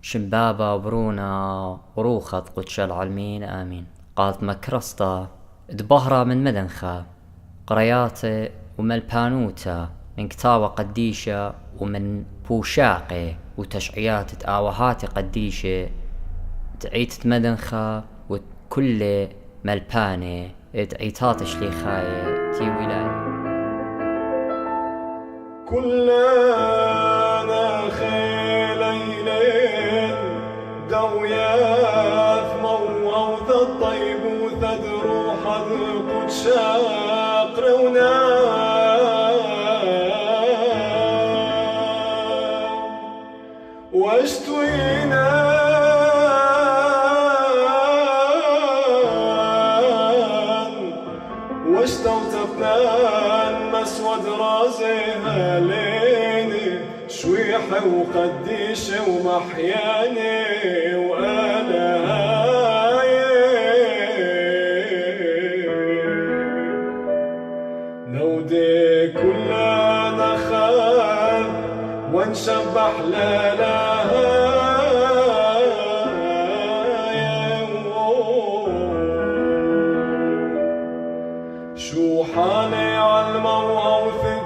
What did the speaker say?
شمبابة وبرونا وروخة قدش العالمين آمين. قالت مكرسطة دبهرة من مدنخة قرياتي ومن البانوتا من كتابة قديشة ومن بوشاقي وتشعيات تآوهاتي قديشة تعيت مدنخة وكل ملباني تعيتات شليخاية تي ولاية كلنا خيلين دوياث مووث الطيب وثدرو حذق شاقرونا واشتوينا واستوتفنا مسود راسها ليني شويحة وقديشة ومحياني وأنا نودي كلنا خاذ ونشبح لها شو حالي عالموعوث